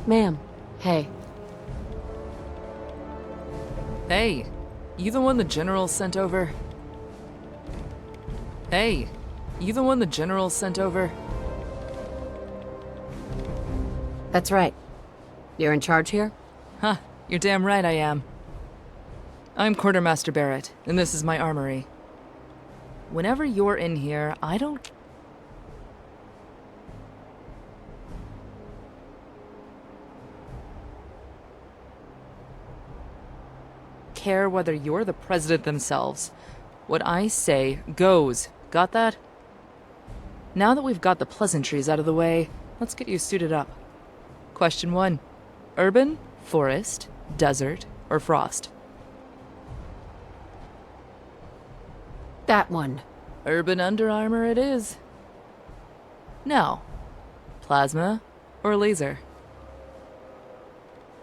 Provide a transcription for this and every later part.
Ma'am. Hey. Hey, you the one the General sent over? Hey, you the one the General sent over? That's right. You're in charge here? Huh, you're damn right I am. I'm Quartermaster Barrett, and this is my armory. Whenever you're in here, I don't care whether you're the president themselves. What I say goes. Got that? Now that we've got the pleasantries out of the way, let's get you suited up. Question 1. Urban, forest, desert, or frost? That one. Urban Under Armour it is. Now, plasma or laser?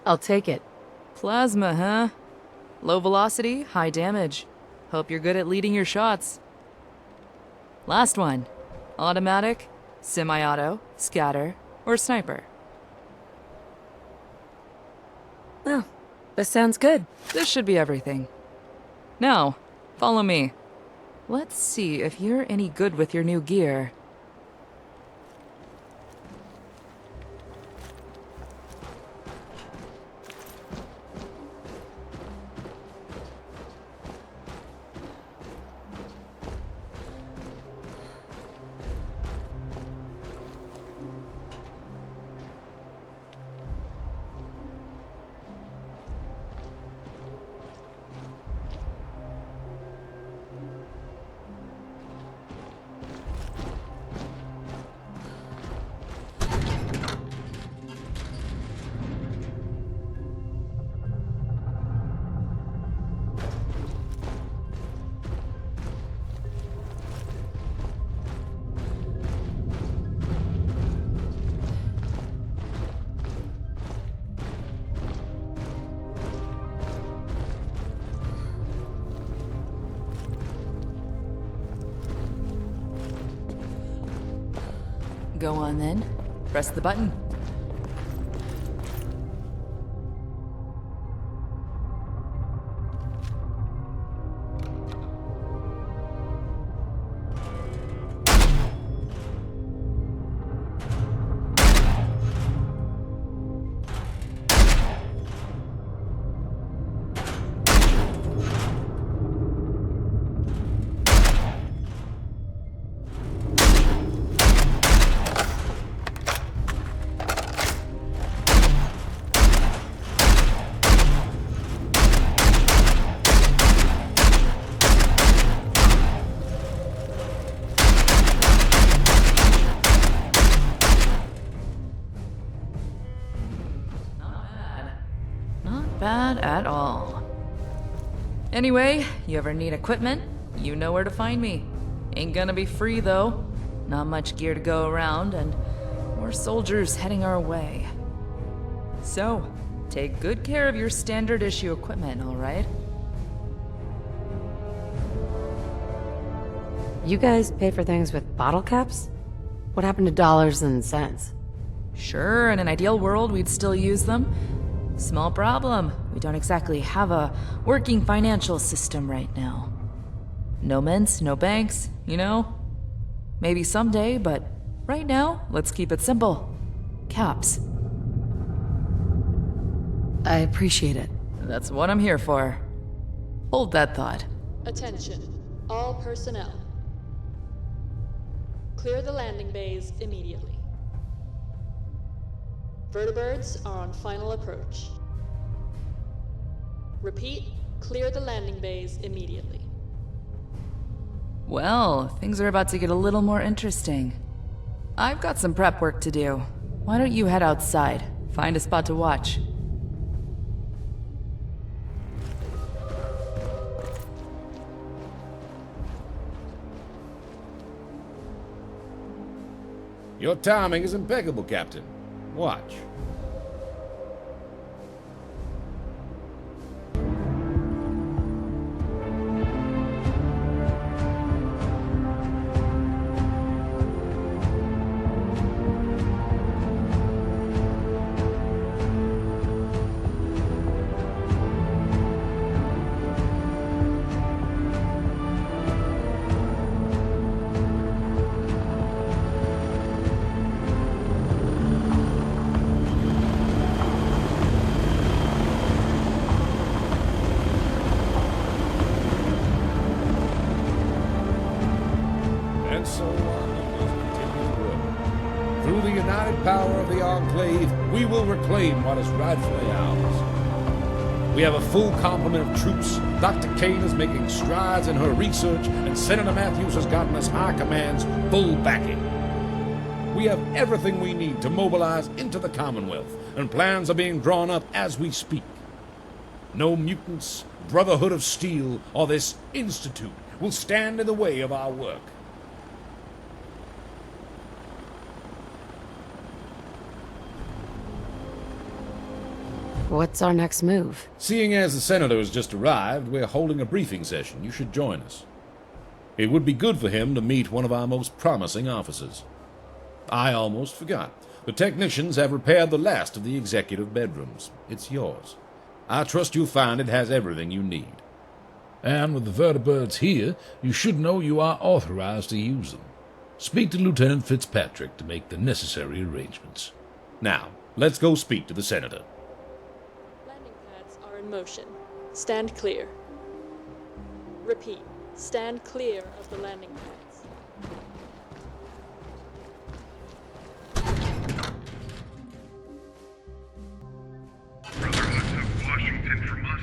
I'll take it. Plasma, huh? Low velocity, high damage. Hope you're good at leading your shots. Last one. Automatic, semi-auto, scatter, or sniper? Oh, this sounds good. This should be everything. Now, follow me. Let's see if you're any good with your new gear. Go on then. Press the button. Bad at all. Anyway, you ever need equipment? You know where to find me. Ain't gonna be free though. Not much gear to go around, and more soldiers heading our way. So, take good care of your standard issue equipment, alright? You guys pay for things with bottle caps? What happened to dollars and cents? Sure, in an ideal world, we'd still use them. Small problem. We don't exactly have a working financial system right now. No mints, no banks, you know? Maybe someday, but right now, let's keep it simple. Caps. I appreciate it. That's what I'm here for. Hold that thought. Attention, all personnel. Clear the landing bays immediately. Vertibirds are on final approach. Repeat, clear the landing bays immediately. Well, things are about to get a little more interesting. I've got some prep work to do. Why don't you head outside? Find a spot to watch. Your timing is impeccable, Captain. Watch. united power of the Enclave, we will reclaim what is rightfully ours. We have a full complement of troops. Dr. Kane is making strides in her research, and Senator Matthews has gotten us High Command's full backing. We have everything we need to mobilize into the Commonwealth, and plans are being drawn up as we speak. No mutants, Brotherhood of Steel, or this Institute will stand in the way of our work. What's our next move? Seeing as the Senator has just arrived, we're holding a briefing session. You should join us. It would be good for him to meet one of our most promising officers. I almost forgot. The technicians have repaired the last of the executive bedrooms. It's yours. I trust you'll find it has everything you need. And with the vertibirds here, you should know you are authorized to use them. Speak to Lieutenant Fitzpatrick to make the necessary arrangements. Now, let's go speak to the Senator. Landing pads are in motion. Stand clear. Repeat. Stand clear of the landing pads. Brotherhood took Washington from us.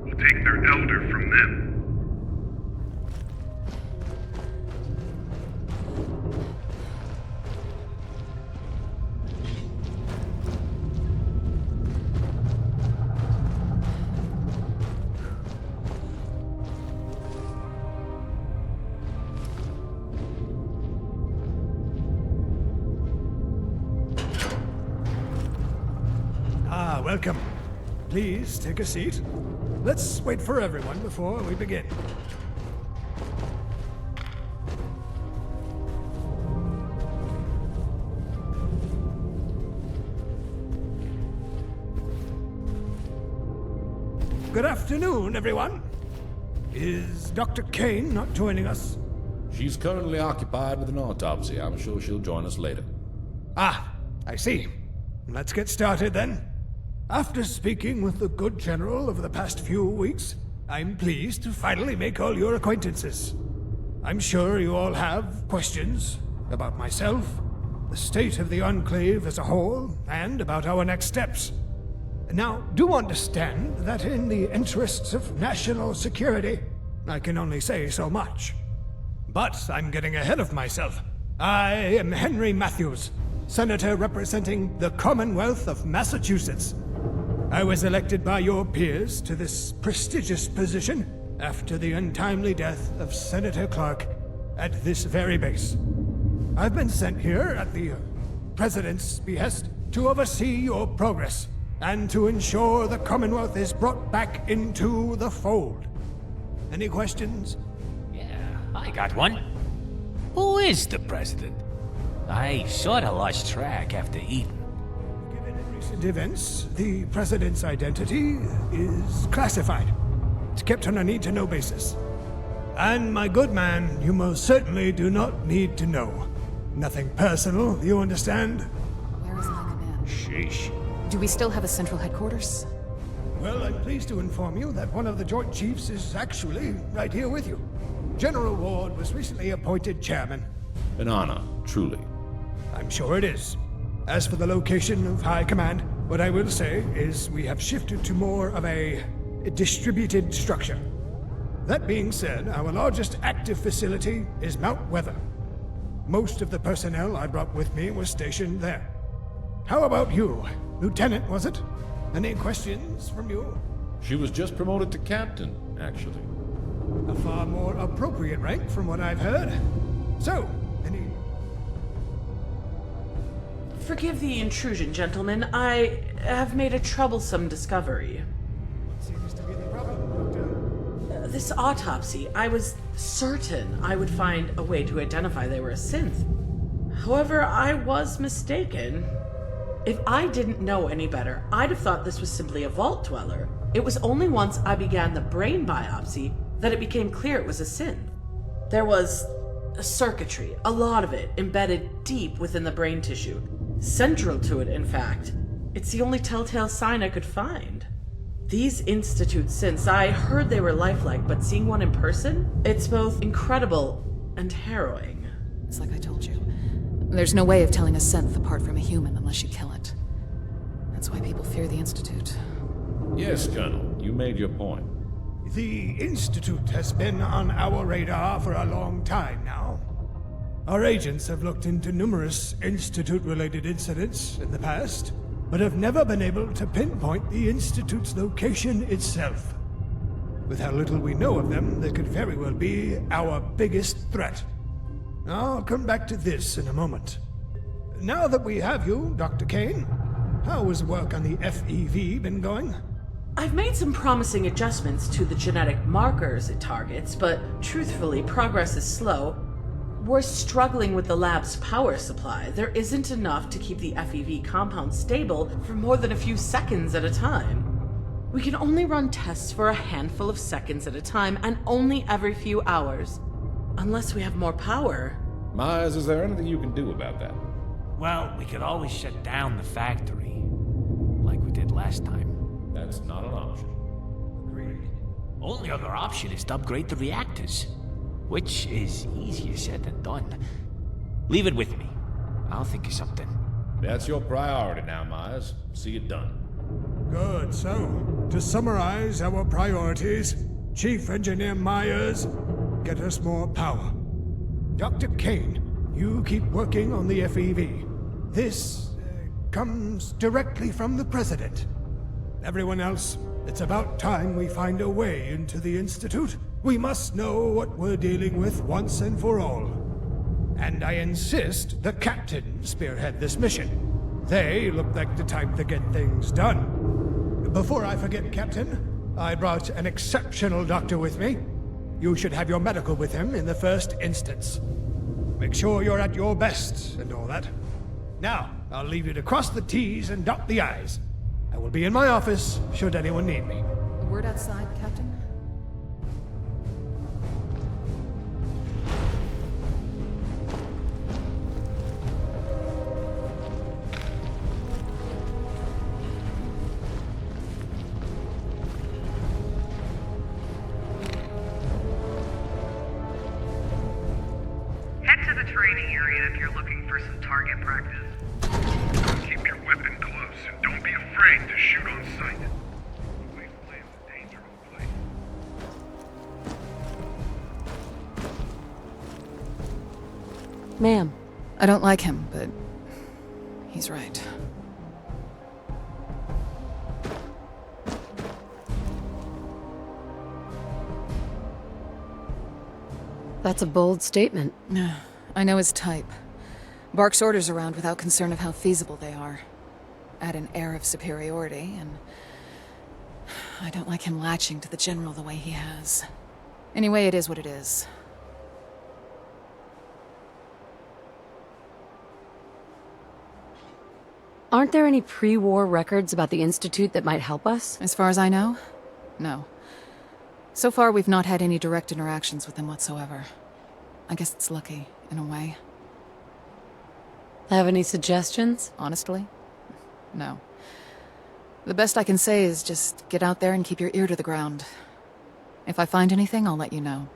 We'll take their elder from them. Welcome. Please take a seat. Let's wait for everyone before we begin. Good afternoon, everyone. Is Dr. Kane not joining us? She's currently occupied with an autopsy. I'm sure she'll join us later. Ah, I see. Let's get started then. After speaking with the good general over the past few weeks, I'm pleased to finally make all your acquaintances. I'm sure you all have questions about myself, the state of the Enclave as a whole, and about our next steps. Now, do understand that in the interests of national security, I can only say so much. But I'm getting ahead of myself. I am Henry Matthews, Senator representing the Commonwealth of Massachusetts. I was elected by your peers to this prestigious position after the untimely death of Senator Clark at this very base. I've been sent here at the President's behest to oversee your progress and to ensure the Commonwealth is brought back into the fold. Any questions? Yeah, I got one. Who is the president? I sorta lost track after eating. Given recent events, the President's identity is classified. It's kept on a need-to-know basis. And my good man, you most certainly do not need to know. Nothing personal, you understand? Where is High Command? Sheesh. Do we still have a central headquarters? Well, I'm pleased to inform you that one of the Joint Chiefs is actually right here with you. General Ward was recently appointed chairman. An honor, truly. I'm sure it is. As for the location of High Command, what I will say is we have shifted to more of a distributed structure. That being said, our largest active facility is Mount Weather. Most of the personnel I brought with me was stationed there. How about you? Lieutenant, was it? Any questions from you? She was just promoted to captain, actually. A far more appropriate rank from what I've heard. So, any... Forgive the intrusion, gentlemen. I have made a troublesome discovery. What seems to be the problem, Doctor? This autopsy, I was certain I would find a way to identify they were a synth. However, I was mistaken. If I didn't know any better, I'd have thought this was simply a vault dweller. It was only once I began the brain biopsy that it became clear it was a synth. There was a circuitry, a lot of it, embedded deep within the brain tissue. Central to it, in fact. It's the only telltale sign I could find. These Institute synths, I heard they were lifelike, but seeing one in person, it's both incredible and harrowing. It's like I told you. There's no way of telling a synth apart from a human unless you kill it. That's why people fear the Institute. Yes, Colonel, you made your point. The Institute has been on our radar for a long time now. Our agents have looked into numerous Institute-related incidents in the past, but have never been able to pinpoint the Institute's location itself. With how little we know of them, they could very well be our biggest threat. I'll come back to this in a moment. Now that we have you, Dr. Kane, how has work on the FEV been going? I've made some promising adjustments to the genetic markers it targets, but truthfully, progress is slow. We're struggling with the lab's power supply. There isn't enough to keep the FEV compound stable for more than a few seconds at a time. We can only run tests for a handful of seconds at a time, and only every few hours. Unless we have more power. Myers, is there anything you can do about that? Well, we could always shut down the factory, like we did last time. That's not an option. Agreed. Only other option is to upgrade the reactors, which is easier said than done. Leave it with me. I'll think of something. That's your priority now, Myers. See it done. Good. So, to summarize our priorities, Chief Engineer Myers, get us more power. Dr. Kane, you keep working on the FEV. This comes directly from the President. Everyone else, it's about time we find a way into the Institute. We must know what we're dealing with once and for all. And I insist the Captain spearhead this mission. They look like the type to get things done. Before I forget, Captain, I brought an exceptional doctor with me. You should have your medical with him in the first instance. Make sure you're at your best and all that. Now, I'll leave you to cross the T's and dot the I's. I will be in my office should anyone need me. A word outside, Captain? Head to the training area if you're looking for some target practice. Keep your weapon close and don't be afraid to shoot on sight. Wasteland's a dangerous place. Ma'am. I don't like him, but he's right. That's a bold statement. I know his type. Barks orders around without concern of how feasible they are. Add an air of superiority, and I don't like him latching to the General the way he has. Anyway, it is what it is. Aren't there any pre-war records about the Institute that might help us? As far as I know, no. So far, we've not had any direct interactions with them whatsoever. I guess it's lucky, in a way. Have any suggestions? Honestly, no. The best I can say is just get out there and keep your ear to the ground. If I find anything, I'll let you know.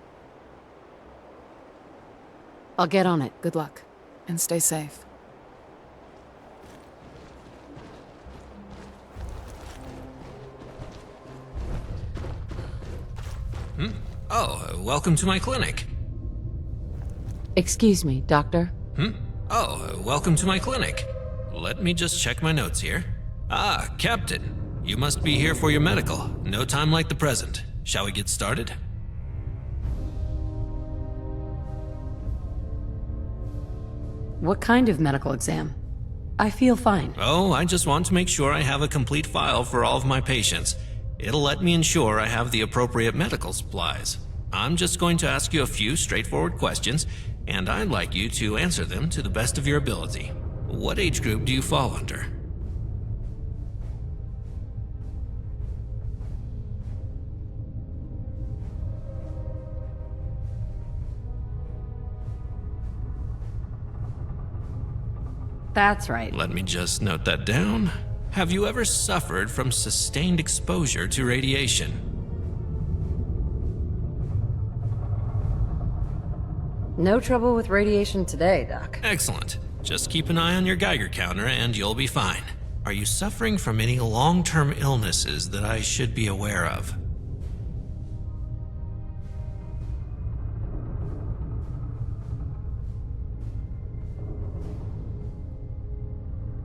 I'll get on it. Good luck, and stay safe. Oh, welcome to my clinic. Excuse me, Doctor. Oh, welcome to my clinic. Let me just check my notes here. Ah, Captain. You must be here for your medical. No time like the present. Shall we get started? What kind of medical exam? I feel fine. Oh, I just want to make sure I have a complete file for all of my patients. It'll let me ensure I have the appropriate medical supplies. I'm just going to ask you a few straightforward questions, and I'd like you to answer them to the best of your ability. What age group do you fall under? That's right. Let me just note that down. Have you ever suffered from sustained exposure to radiation? No trouble with radiation today, Doc. Excellent. Just keep an eye on your Geiger counter and you'll be fine. Are you suffering from any long-term illnesses that I should be aware of?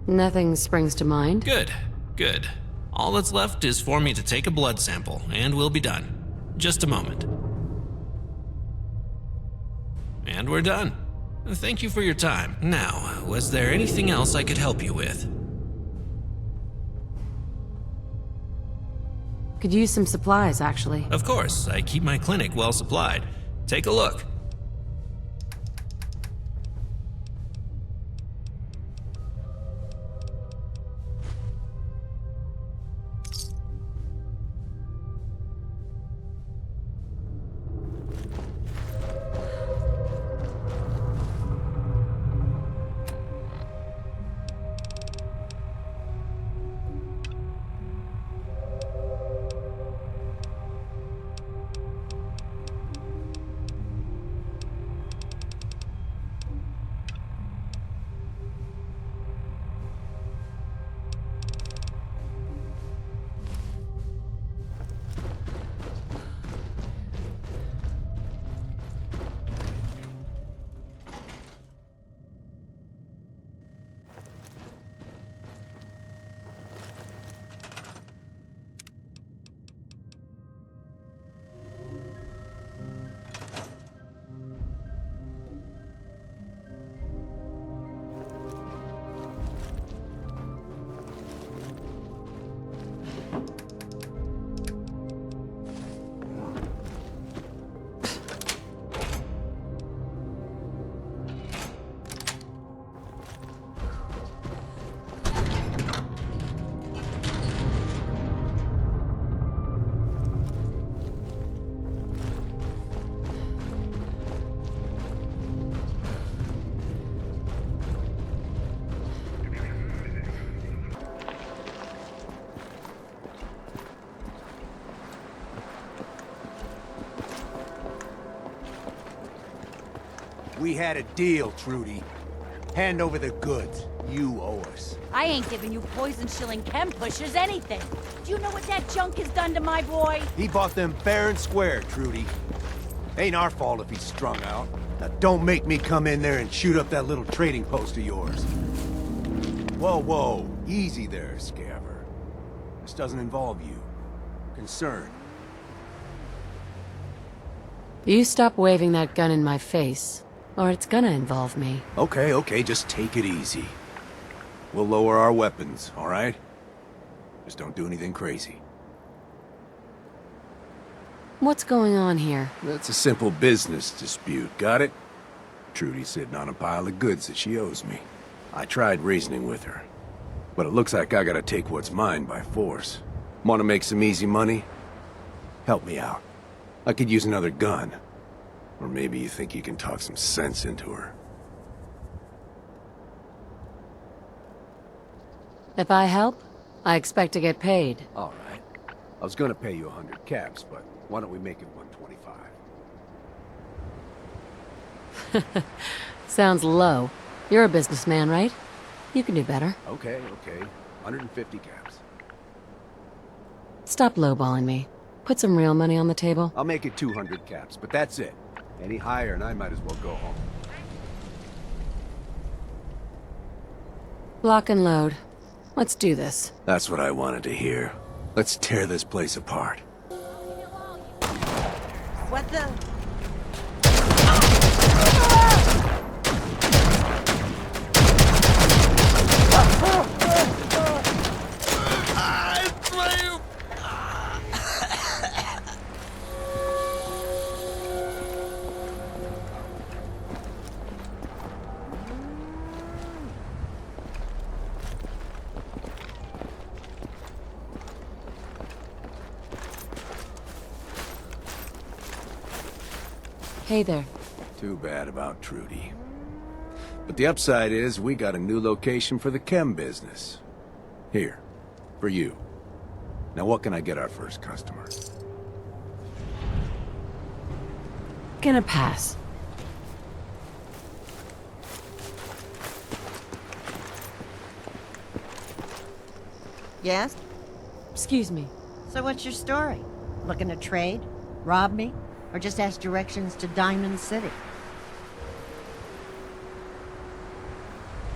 Nothing springs to mind. Good, good. All that's left is for me to take a blood sample, and we'll be done. Just a moment. And we're done. Thank you for your time. Now, was there anything else I could help you with? Could use some supplies, actually. Of course, I keep my clinic well supplied. Take a look. We had a deal, Trudy. Hand over the goods. You owe us. I ain't giving you poison-shilling chem pushers anything. Do you know what that junk has done to my boy? He bought them fair and square, Trudy. Ain't our fault if he's strung out. Now don't make me come in there and shoot up that little trading post of yours. Whoa, whoa. Easy there, Scaver. This doesn't involve you. Concern. You stop waving that gun in my face, or it's gonna involve me. Okay, just take it easy. We'll lower our weapons, all right? Just don't do anything crazy. What's going on here? That's a simple business dispute, got it? Trudy's sitting on a pile of goods that she owes me. I tried reasoning with her, but it looks like I gotta take what's mine by force. Want to make some easy money? Help me out. I could use another gun. Or maybe you think you can talk some sense into her. If I help, I expect to get paid. All right. I was gonna pay you 100 caps, but why don't we make it 125? Sounds low. You're a businessman, right? You can do better. Okay. 150 caps. Stop lowballing me. Put some real money on the table. I'll make it 200 caps, but that's it. Any higher and I might as well go home. Lock and load. Let's do this. That's what I wanted to hear. Let's tear this place apart. What the? Hey there. Too bad about Trudy. But the upside is we got a new location for the chem business. Here, for you. Now what can I get our first customer? Gonna pass. Yes? Excuse me. So what's your story? Looking to trade? Rob me? Or just ask directions to Diamond City?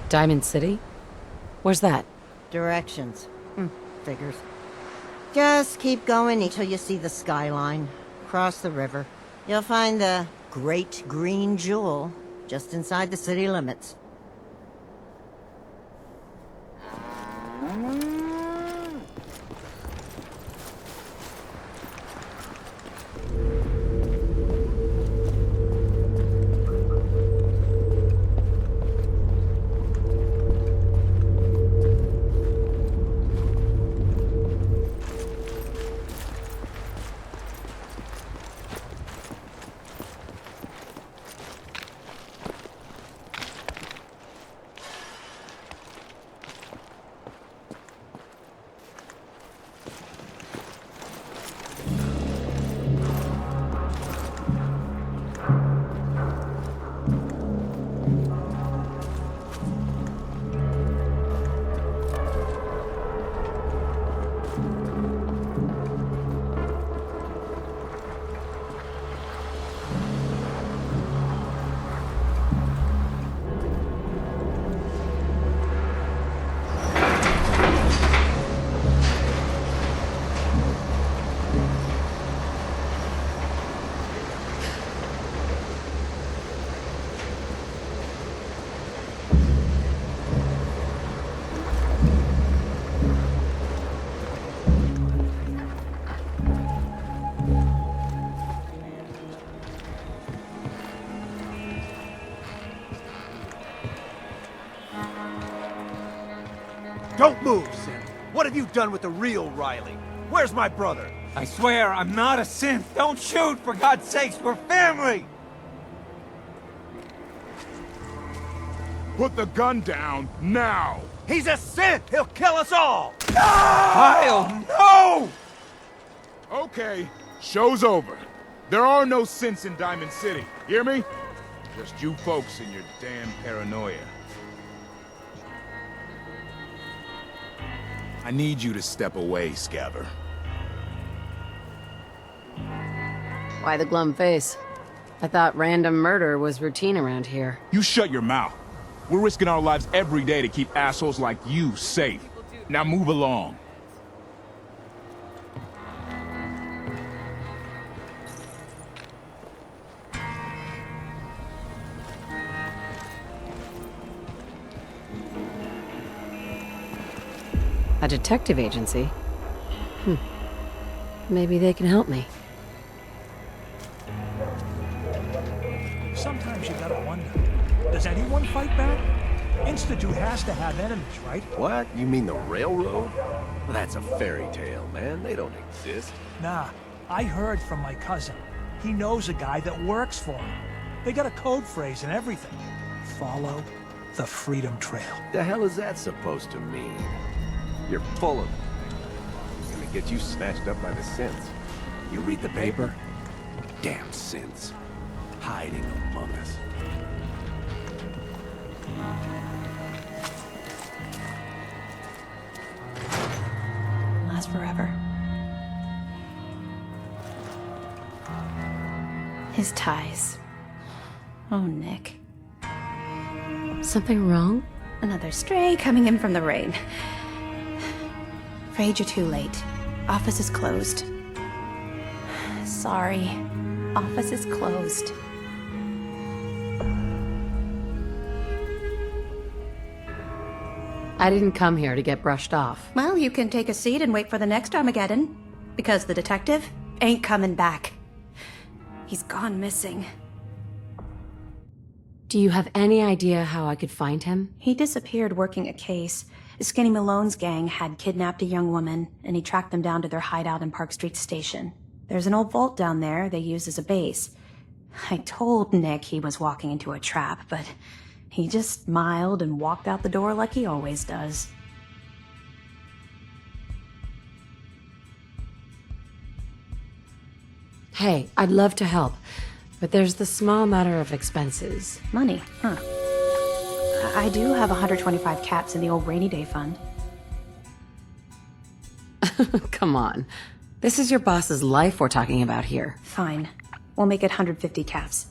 Diamond City? Where's that? Directions. Figures. Just keep going until you see the skyline. Cross the river. You'll find the Great Green Jewel just inside the city limits. Don't move, Synth. What have you done with the real Riley? Where's my brother? I swear, I'm not a synth. Don't shoot, for God's sakes, we're family! Put the gun down, now! He's a synth! He'll kill us all! Kyle, no! Okay, show's over. There are no synths in Diamond City, hear me? Just you folks and your damn paranoia. I need you to step away, Scabber. Why the glum face? I thought random murder was routine around here. You shut your mouth. We're risking our lives every day to keep assholes like you safe. Now move along. A detective agency? Maybe they can help me. Sometimes you gotta wonder, does anyone fight back? Institute has to have enemies, right? What? You mean the railroad? Well, that's a fairy tale, man. They don't exist. Nah, I heard from my cousin. He knows a guy that works for him. They got a code phrase and everything. Follow the Freedom Trail. The hell is that supposed to mean? You're full of it. It's gonna get you snatched up by the synths. You read the paper? Damn synths. Hiding among us. Last forever. His ties. Oh, Nick. Something wrong? Another stray coming in from the rain. Afraid you're too late. Office is closed. Sorry. Office is closed. I didn't come here to get brushed off. Well, you can take a seat and wait for the next Armageddon. Because the detective ain't coming back. He's gone missing. Do you have any idea how I could find him? He disappeared working a case. Skinny Malone's gang had kidnapped a young woman, and he tracked them down to their hideout in Park Street Station. There's an old vault down there they use as a base. I told Nick he was walking into a trap, but he just smiled and walked out the door like he always does. Hey, I'd love to help, but there's the small matter of expenses. Money, huh? I do have 125 caps in the old rainy day fund. Come on. This is your boss's life we're talking about here. Fine. We'll make it 150 caps.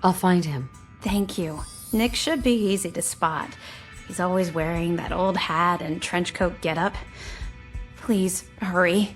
I'll find him. Thank you. Nick should be easy to spot. He's always wearing that old hat and trench coat getup. Please, hurry.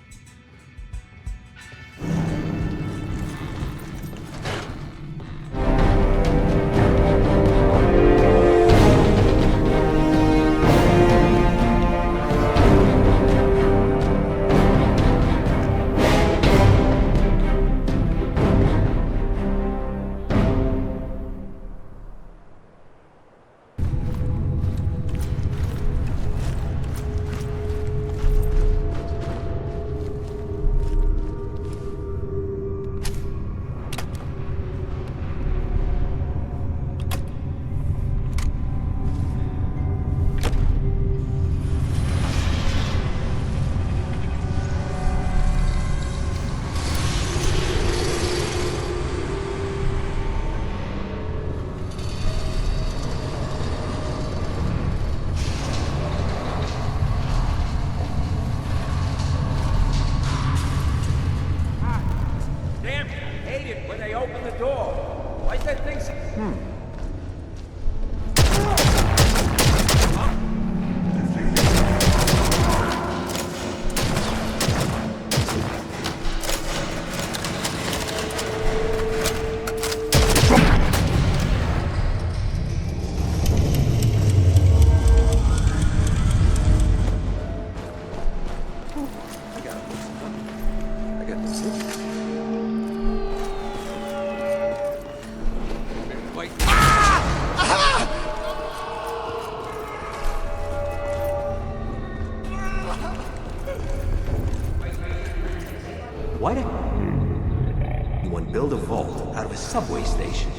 Why did anyone build a vault out of a subway station?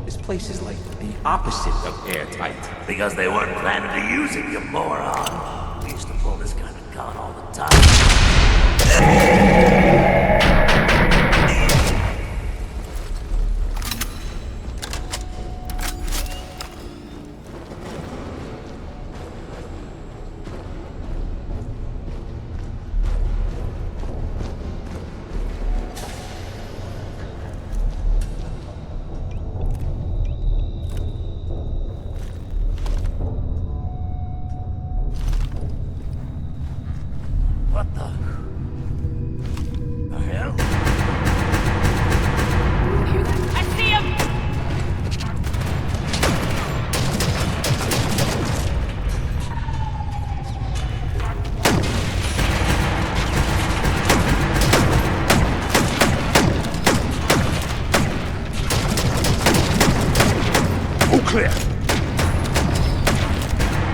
This place is like the opposite of airtight. Because they weren't planning to use it, you moron. We used to pull this kind of gun all the time. What the hell? I see him! All clear.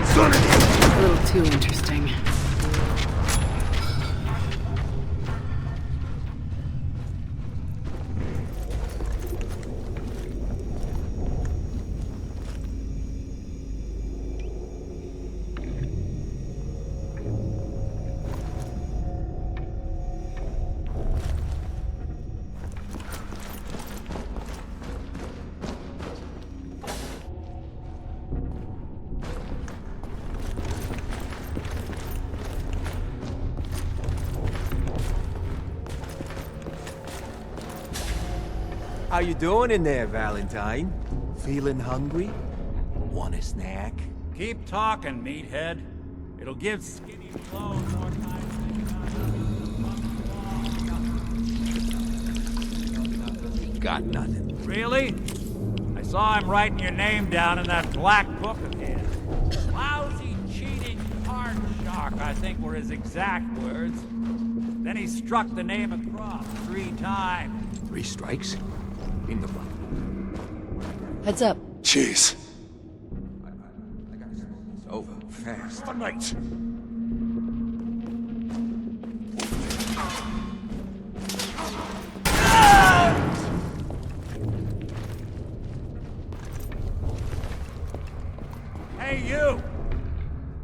Son of A little too interesting. How you doing in there, Valentine? Feeling hungry? Want a snack? Keep talking, meathead. It'll give skinny clothes more time to Got nothing. Really? I saw him writing your name down in that black book of his. Lousy, cheating card shark, I think were his exact words. Then he struck the name across 3 times. 3 strikes? In the blood. Heads up. Jeez. It's over. Fast. Good night. Hey, you!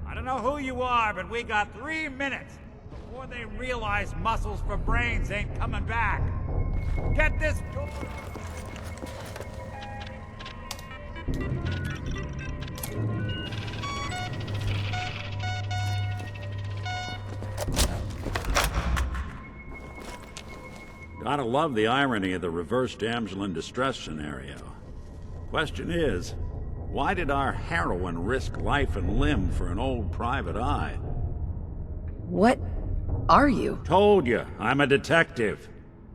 I don't know who you are, but we got 3 minutes before they realize muscles for brains ain't coming back. Get this door! Gotta love the irony of the reverse damsel in distress scenario. Question is, why did our heroine risk life and limb for an old private eye? What are you? Told you, I'm a detective.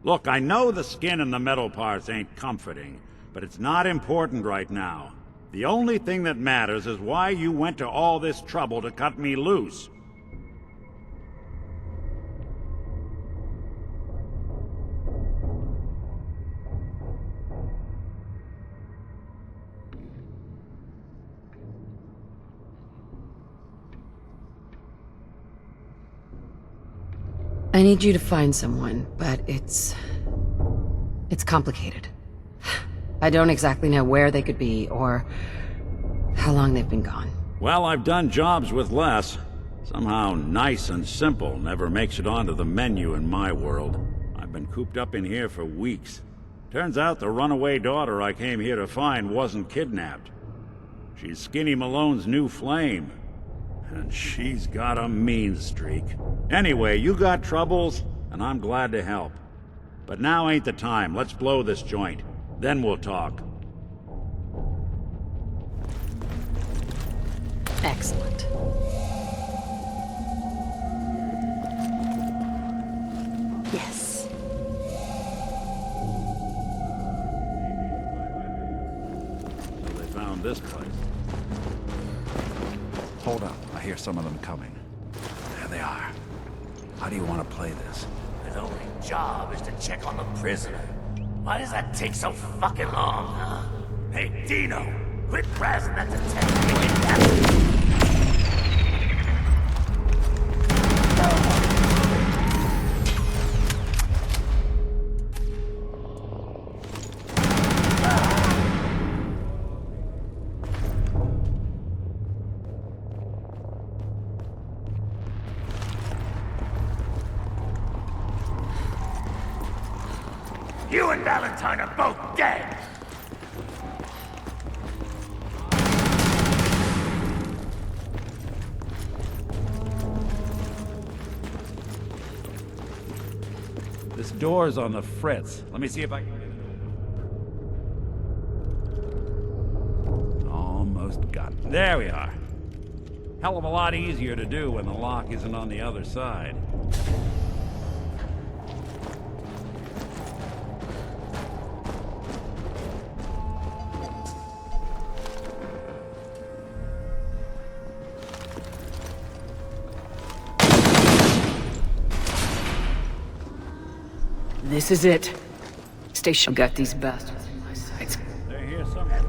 Look, I know the skin and the metal parts ain't comforting, but it's not important right now. The only thing that matters is why you went to all this trouble to cut me loose. I need you to find someone, but it's complicated. I don't exactly know where they could be, or how long they've been gone. Well, I've done jobs with less. Somehow nice and simple never makes it onto the menu in my world. I've been cooped up in here for weeks. Turns out the runaway daughter I came here to find wasn't kidnapped. She's Skinny Malone's new flame. And she's got a mean streak. Anyway, you got troubles, and I'm glad to help. But now ain't the time. Let's blow this joint. Then we'll talk. Excellent. Yes. So they found this place. Hold up. I hear some of them coming. There they are. How do you want to play this? His only job is to check on the prisoner. Why does that take so fucking long, huh? Hey, Dino, quit razzing that detective. You and Valentine are both dead! This door's on the fritz. Let me see if I can get it. Almost got it. There we are. Hell of a lot easier to do when the lock isn't on the other side. This is it. Station got these bastards in my sights. They're here somewhere.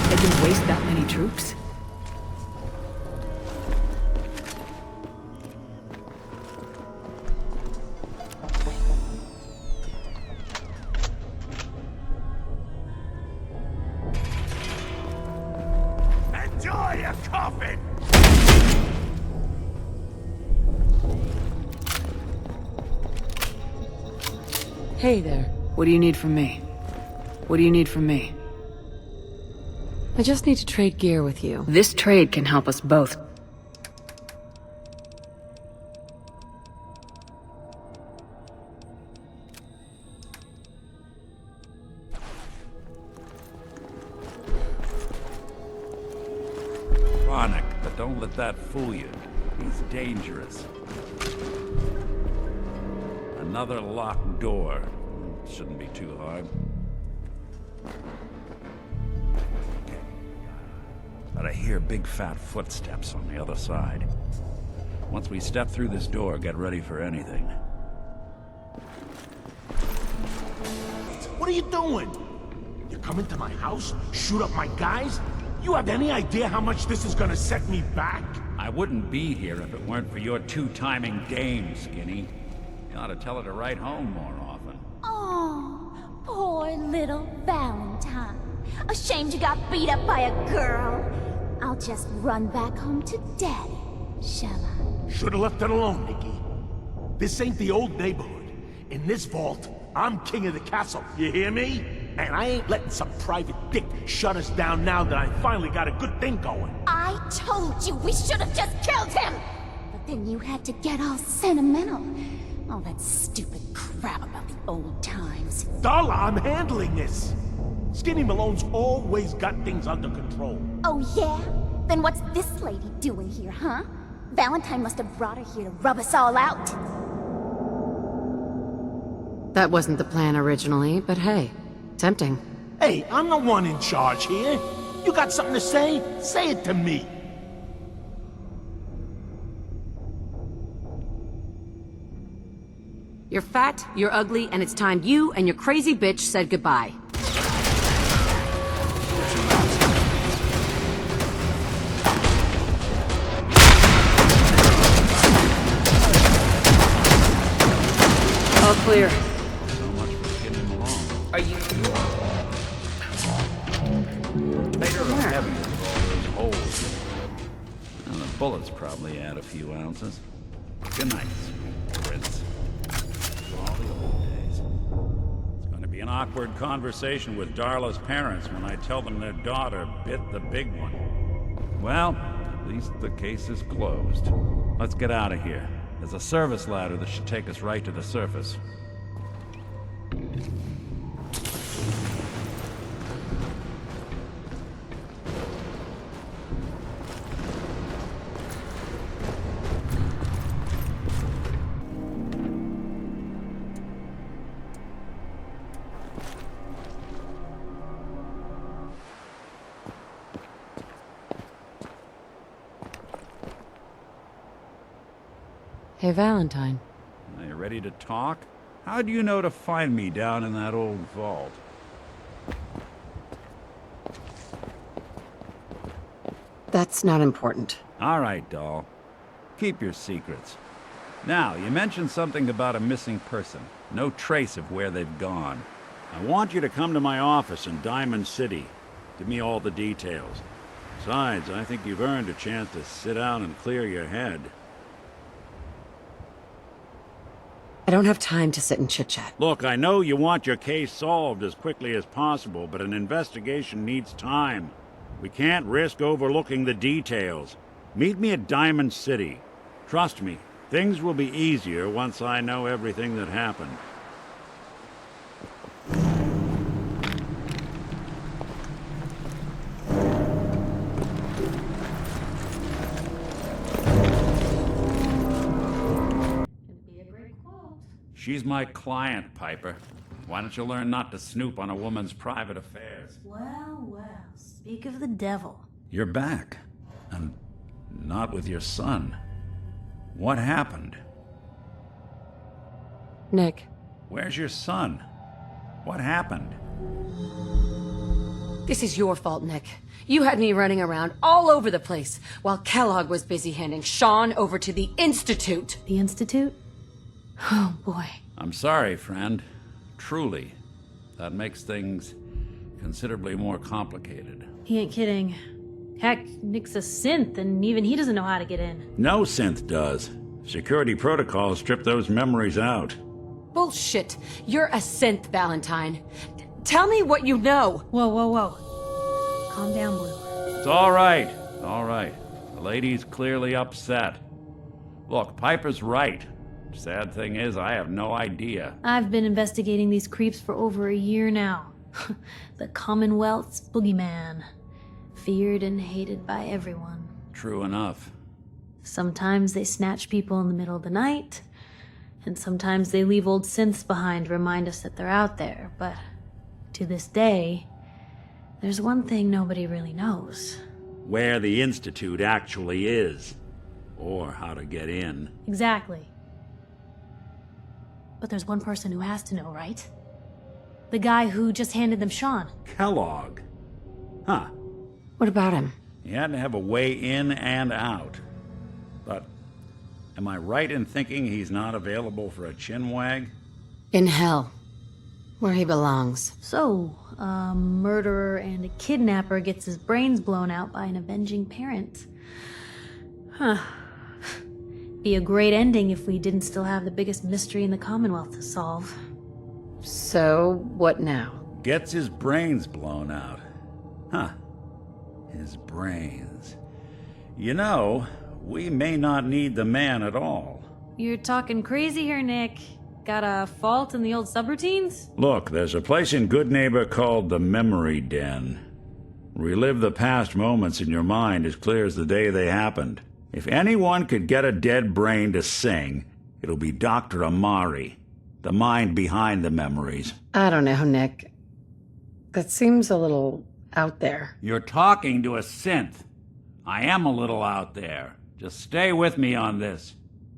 They can waste that many troops? Enjoy your coffin! Hey there. What do you need from me? What do you need from me? I just need to trade gear with you. This trade can help us both. Chronic, but don't let that fool you. He's dangerous. Another locked door. Shouldn't be too hard. But I hear big fat footsteps on the other side. Once we step through this door, get ready for anything. What are you doing? You come into my house, shoot up my guys? You have any idea how much this is gonna set me back? I wouldn't be here if it weren't for your two-timing dame, Skinny. You ought to tell her to write home more often. Oh, poor little Valentine. Ashamed you got beat up by a girl. I'll just run back home to Daddy, shall I? Should've left it alone, Nikki. This ain't the old neighborhood. In this vault, I'm king of the castle, you hear me? And I ain't letting some private dick shut us down now that I finally got a good thing going. I told you we should have just killed him! Then you had to get all sentimental. All that stupid crap about the old times. Darla, I'm handling this. Skinny Malone's always got things under control. Oh yeah? Then what's this lady doing here, huh? Valentine must have brought her here to rub us all out. That wasn't the plan originally, but hey, tempting. Hey, I'm the one in charge here. You got something to say? Say it to me. You're fat, you're ugly, and it's time you and your crazy bitch said goodbye. All clear. So much for Skinny Malone. Are you... Bigger or heavier for all those holes. And the bullets probably add a few ounces. Good night, sweet prince. All the old days. It's going to be an awkward conversation with Darla's parents when I tell them their daughter bit the big one. Well, at least the case is closed. Let's get out of here. There's a service ladder that should take us right to the surface. Hey, Valentine. Are you ready to talk? How do you know to find me down in that old vault? That's not important. All right, doll. Keep your secrets. Now, you mentioned something about a missing person. No trace of where they've gone. I want you to come to my office in Diamond City. Give me all the details. Besides, I think you've earned a chance to sit down and clear your head. I don't have time to sit and chit-chat. Look, I know you want your case solved as quickly as possible, but an investigation needs time. We can't risk overlooking the details. Meet me at Diamond City. Trust me, things will be easier once I know everything that happened. She's my client, Piper. Why don't you learn not to snoop on a woman's private affairs? Well, well, speak of the devil. You're back. And not with your son. What happened? Nick. Where's your son? What happened? This is your fault, Nick. You had me running around all over the place while Kellogg was busy handing Sean over to the Institute. The Institute? Oh, boy. I'm sorry, friend. Truly. That makes things considerably more complicated. He ain't kidding. Heck, Nick's a synth, and even he doesn't know how to get in. No synth does. Security protocols strip those memories out. Bullshit. You're a synth, Valentine. Tell me what you know. Whoa, whoa, whoa. Calm down, Blue. It's all right. All right. The lady's clearly upset. Look, Piper's right. Sad thing is, I have no idea. I've been investigating these creeps for over a year now. The Commonwealth's boogeyman. Feared and hated by everyone. True enough. Sometimes they snatch people in the middle of the night, and sometimes they leave old synths behind to remind us that they're out there, but to this day, there's one thing nobody really knows. Where the Institute actually is. Or how to get in. Exactly. But there's one person who has to know, right? The guy who just handed them Sean. Kellogg. Huh. What about him? He had to have a way in and out. But am I right in thinking he's not available for a chinwag? In hell. Where he belongs. So, a murderer and a kidnapper gets his brains blown out by an avenging parent. Huh. Be a great ending if we didn't still have the biggest mystery in the Commonwealth to solve. So, what now? Gets his brains blown out. Huh. His brains. You know, we may not need the man at all. You're talking crazy here, Nick. Got a fault in the old subroutines? Look, there's a place in Goodneighbor called the Memory Den. Relive the past moments in your mind as clear as the day they happened. If anyone could get a dead brain to sing, it'll be Dr. Amari, the mind behind the memories. I don't know, Nick. That seems a little out there. You're talking to a synth. I am a little out there. Just stay with me on this.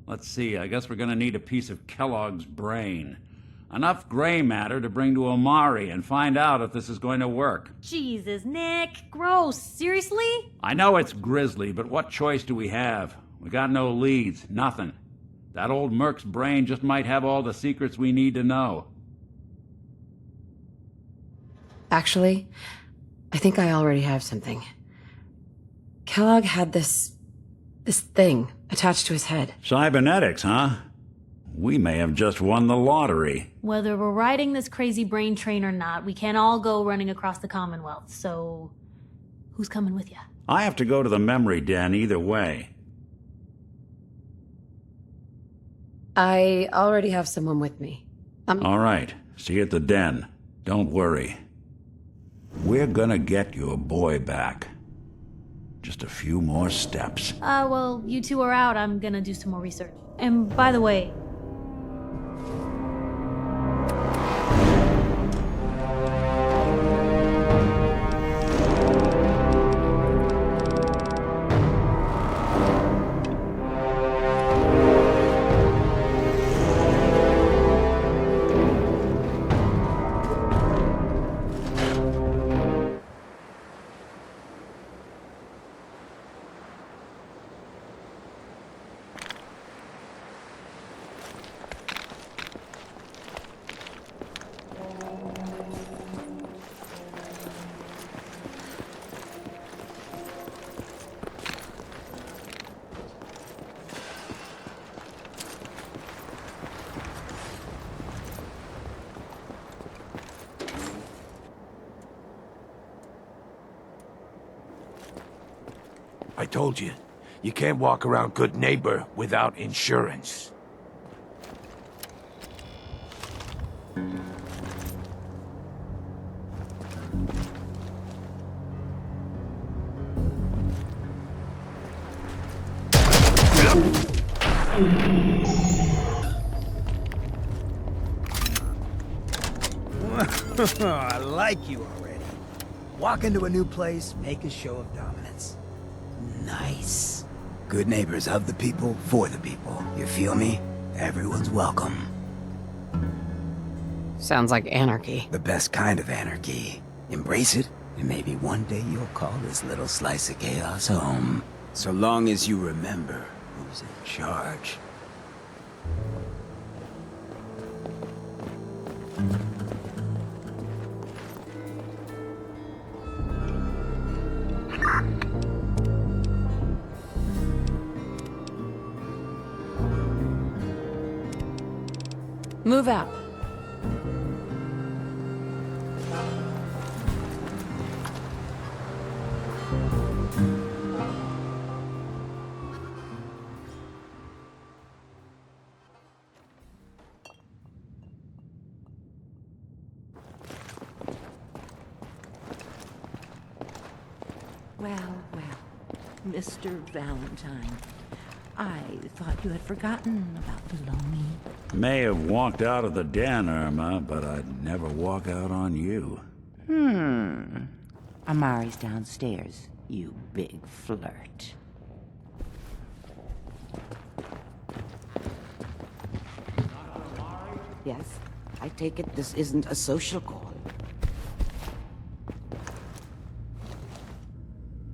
Let's see, I guess we're gonna need a piece of Kellogg's brain. Enough gray matter to bring to Amari and find out if this is going to work. Jesus, Nick. Gross. Seriously? I know it's grisly, but what choice do we have? We got no leads, nothing. That old Merc's brain just might have all the secrets we need to know. Actually, I think I already have something. Kellogg had this thing attached to his head. Cybernetics, huh? We may have just won the lottery. Whether we're riding this crazy brain train or not, we can't all go running across the Commonwealth, so who's coming with you? I have to go to the memory den either way. I already have someone with me. All right, see you at the den. Don't worry. We're gonna get your boy back. Just a few more steps. Well, you two are out. I'm gonna do some more research. And by the way, I told you, you can't walk around Goodneighbor without insurance. I like you already. Walk into a new place, make a show of dominance. Nice. Good neighbors of the people, for the people. You feel me? Everyone's welcome. Sounds like anarchy. The best kind of anarchy. Embrace it, and maybe one day you'll call this little slice of chaos home. So long as you remember who's in charge. Move out. Well, Mr. Valentine, I thought you had forgotten about Filoni. May have walked out of the den, Irma, but I'd never walk out on you. Amari's downstairs, you big flirt. Yes, I take it this isn't a social call.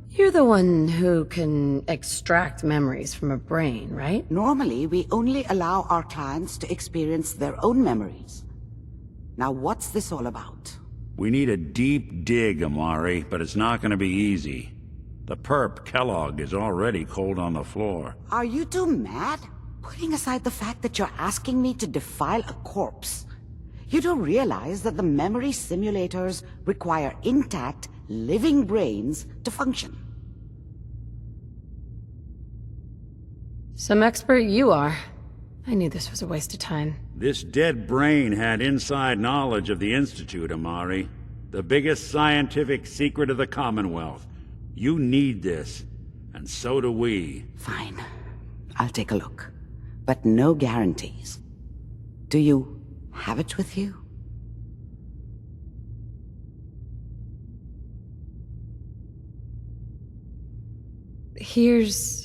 You're the one who can extract memories from a brain, right? Normally, we only allow our clients to experience their own memories. Now, what's this all about? We need a deep dig, Amari, but it's not going to be easy. The perp, Kellogg, is already cold on the floor. Are you two mad? Putting aside the fact that you're asking me to defile a corpse, you do realize that the memory simulators require intact, living brains to function. Some expert you are. I knew this was a waste of time. This dead brain had inside knowledge of the Institute, Amari. The biggest scientific secret of the Commonwealth. You need this, and so do we. Fine. I'll take a look. But no guarantees. Do you have it with you? Here's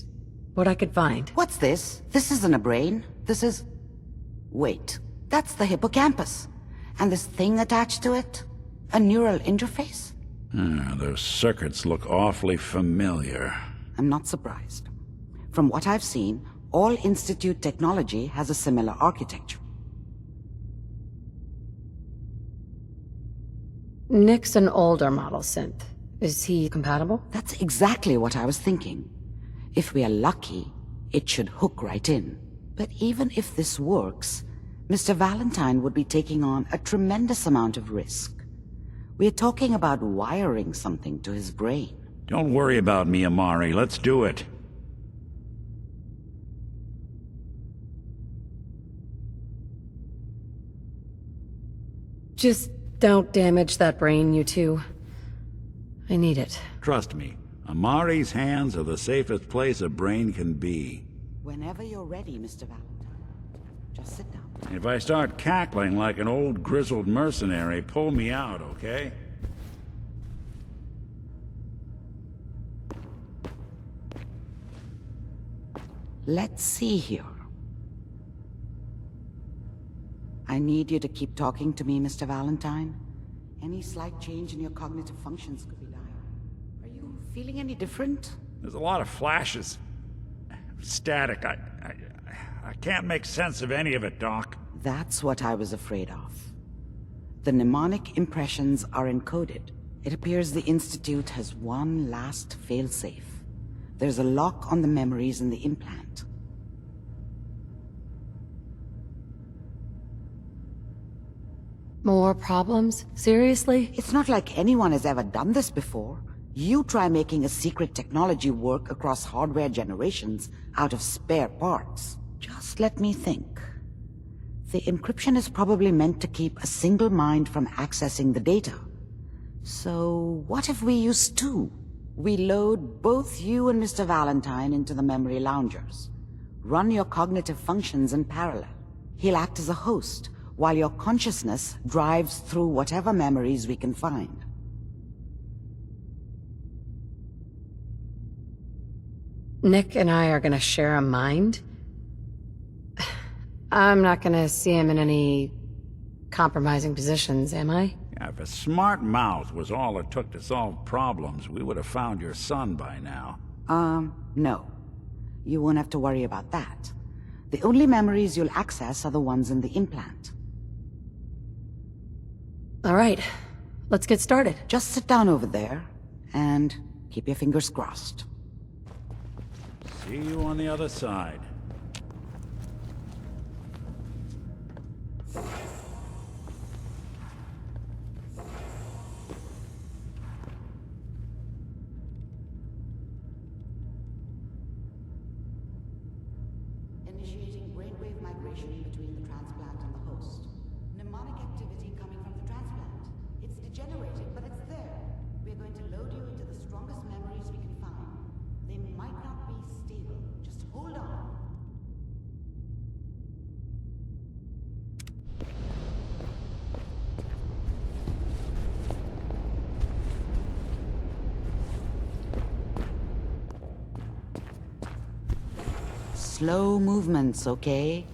what I could find. What's this? This isn't a brain. This is... Wait. That's the hippocampus. And this thing attached to it? A neural interface? Those circuits look awfully familiar. I'm not surprised. From what I've seen, all Institute technology has a similar architecture. Nick's an older model synth. Is he compatible? That's exactly what I was thinking. If we are lucky, it should hook right in. But even if this works, Mr. Valentine would be taking on a tremendous amount of risk. We're talking about wiring something to his brain. Don't worry about me, Amari. Let's do it. Just don't damage that brain, you two. I need it. Trust me, Amari's hands are the safest place a brain can be. Whenever you're ready, Mr. Valentine. Just sit down. If I start cackling like an old grizzled mercenary, pull me out, okay? Let's see here. I need you to keep talking to me, Mr. Valentine. Any slight change in your cognitive functions could be dire. Are you feeling any different? There's a lot of flashes. Static. I can't make sense of any of it, Doc. That's what I was afraid of. The mnemonic impressions are encoded. It appears the Institute has one last failsafe. There's a lock on the memories in the implant. More problems? Seriously? It's not like anyone has ever done this before. You try making a secret technology work across hardware generations out of spare parts. Just let me think. The encryption is probably meant to keep a single mind from accessing the data. So what if we use two? We load both you and Mr. Valentine into the memory loungers. Run your cognitive functions in parallel. He'll act as a host, while your consciousness drives through whatever memories we can find. Nick and I are gonna share a mind? I'm not gonna see him in any compromising positions, am I? Yeah, if a smart mouth was all it took to solve problems, we would have found your son by now. No. You won't have to worry about that. The only memories you'll access are the ones in the implant. All right, let's get started. Just sit down over there, and keep your fingers crossed. See you on the other side. Initiating brainwave migration between the transplant and the host. Mnemonic activity coming from the transplant. It's degenerating, but it's there. We're going to load you into the strongest memories we can find. They might not be stable. Just hold on. Slow movements, okay?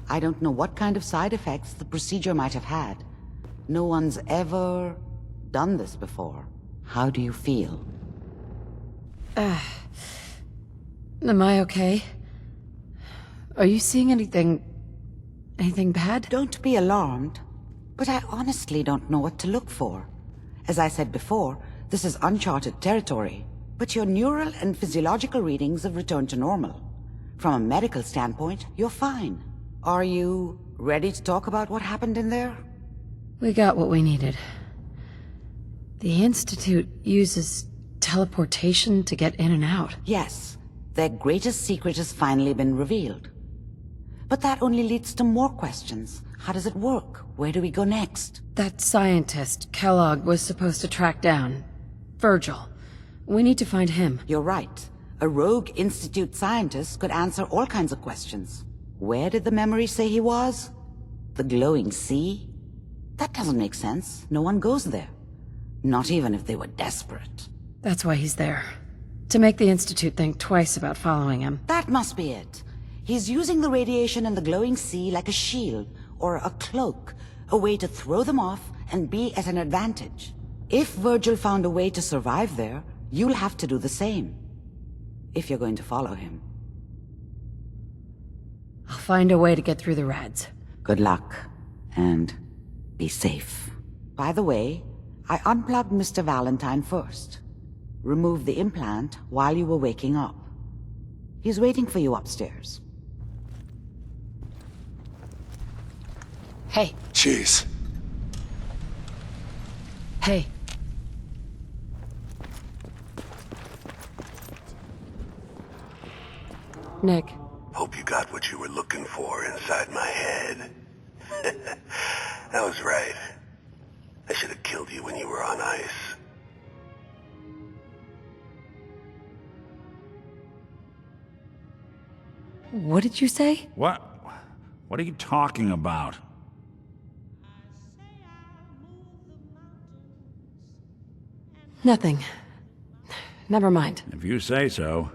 I don't know what kind of side effects the procedure might have had. No one's ever done this before. How do you feel? Am I okay? Are you seeing anything bad? Don't be alarmed, but I honestly don't know what to look for. As I said before, this is uncharted territory, but your neural and physiological readings have returned to normal. From a medical standpoint, you're fine. Are you ready to talk about what happened in there? We got what we needed. The Institute uses teleportation to get in and out. Yes, Their greatest secret has finally been revealed. But that only leads to more questions. How does it work? Where do we go next? That scientist Kellogg was supposed to track down. Virgil. We need to find him. You're right. A rogue Institute scientist could answer all kinds of questions. Where did the memory say he was? The glowing sea? That doesn't make sense. No one goes there. Not even if they were desperate. That's why he's there. To make the Institute think twice about following him. That must be it. He's using the radiation in the glowing sea like a shield, or a cloak, a way to throw them off and be at an advantage. If Virgil found a way to survive there, you'll have to do the same. If you're going to follow him. I'll find a way to get through the Rads. Good luck, and be safe. By the way, I unplugged Mr. Valentine first. Removed the implant while you were waking up. He's waiting for you upstairs. Hey. Jeez. Hey. Nick. Hope you got what you were looking for inside my head. I was right. I should have killed you when you were on ice. What did you say? What are you talking about? Nothing. Never mind. If you say so.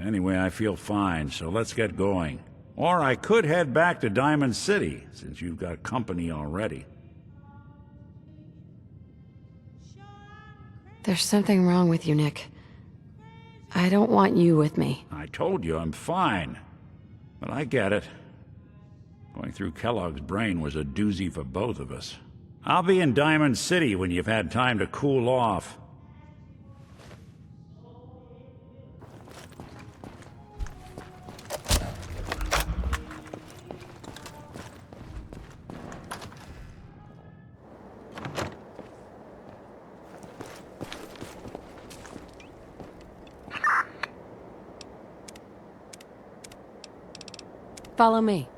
Anyway, I feel fine, so let's get going. Or I could head back to Diamond City, since you've got company already. There's something wrong with you, Nick. I don't want you with me. I told you I'm fine. But I get it. Going through Kellogg's brain was a doozy for both of us. I'll be in Diamond City when you've had time to cool off. Follow me.